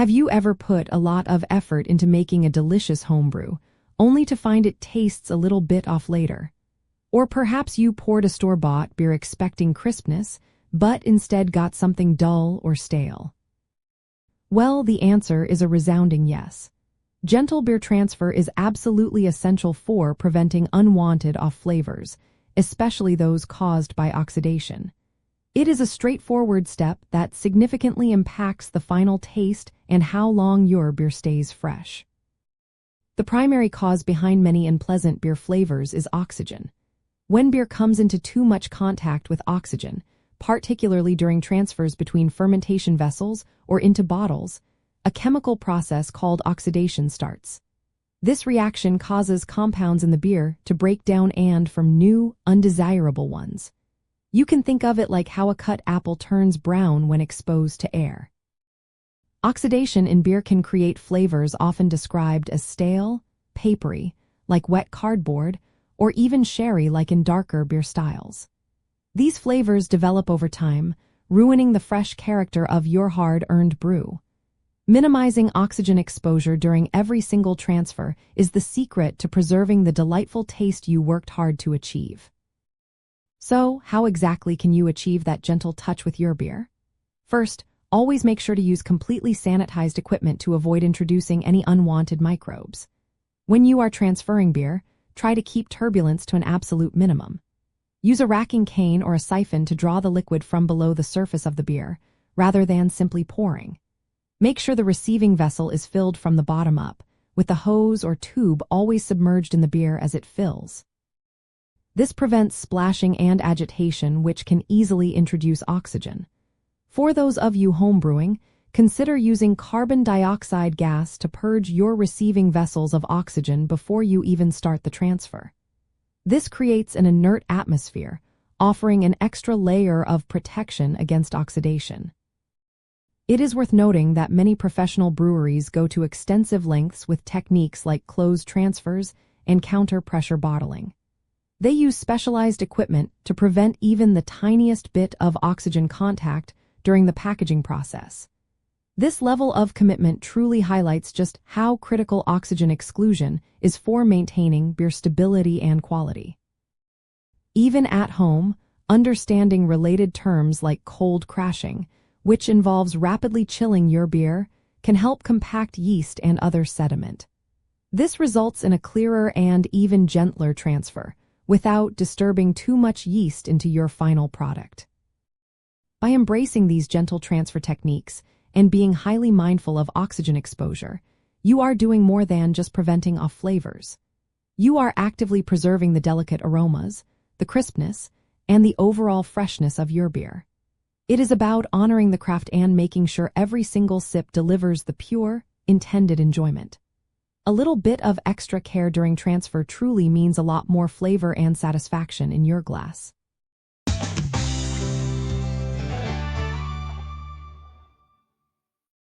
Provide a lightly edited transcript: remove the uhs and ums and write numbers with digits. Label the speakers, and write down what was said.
Speaker 1: Have you ever put a lot of effort into making a delicious homebrew, only to find it tastes a little bit off later? Or perhaps you poured a store-bought beer expecting crispness, but instead got something dull or stale? Well, the answer is a resounding yes. Gentle beer transfer is absolutely essential for preventing unwanted off flavors, especially those caused by oxidation. It is a straightforward step that significantly impacts the final taste and how long your beer stays fresh. The primary cause behind many unpleasant beer flavors is oxygen. When beer comes into too much contact with oxygen, particularly during transfers between fermentation vessels or into bottles, a chemical process called oxidation starts. This reaction causes compounds in the beer to break down and form new, undesirable ones. You can think of it like how a cut apple turns brown when exposed to air. Oxidation in beer can create flavors often described as stale, papery, like wet cardboard, or even sherry like in darker beer styles. These flavors develop over time, ruining the fresh character of your hard-earned brew. Minimizing oxygen exposure during every single transfer is the secret to preserving the delightful taste you worked hard to achieve. So, how exactly can you achieve that gentle touch with your beer? First, always make sure to use completely sanitized equipment to avoid introducing any unwanted microbes. When you are transferring beer, try to keep turbulence to an absolute minimum. Use a racking cane or a siphon to draw the liquid from below the surface of the beer, rather than simply pouring. Make sure the receiving vessel is filled from the bottom up, with the hose or tube always submerged in the beer as it fills. This prevents splashing and agitation, which can easily introduce oxygen. For those of you homebrewing, consider using carbon dioxide gas to purge your receiving vessels of oxygen before you even start the transfer. This creates an inert atmosphere, offering an extra layer of protection against oxidation. It is worth noting that many professional breweries go to extensive lengths with techniques like closed transfers and counter-pressure bottling. They use specialized equipment to prevent even the tiniest bit of oxygen contact during the packaging process. This level of commitment truly highlights just how critical oxygen exclusion is for maintaining beer stability and quality. Even at home, understanding related terms like cold crashing, which involves rapidly chilling your beer, can help compact yeast and other sediment. This results in a clearer and even gentler transfer, without disturbing too much yeast into your final product. By embracing these gentle transfer techniques and being highly mindful of oxygen exposure, you are doing more than just preventing off flavors. You are actively preserving the delicate aromas, the crispness, and the overall freshness of your beer. It is about honoring the craft and making sure every single sip delivers the pure, intended enjoyment. A little bit of extra care during transfer truly means a lot more flavor and satisfaction in your glass.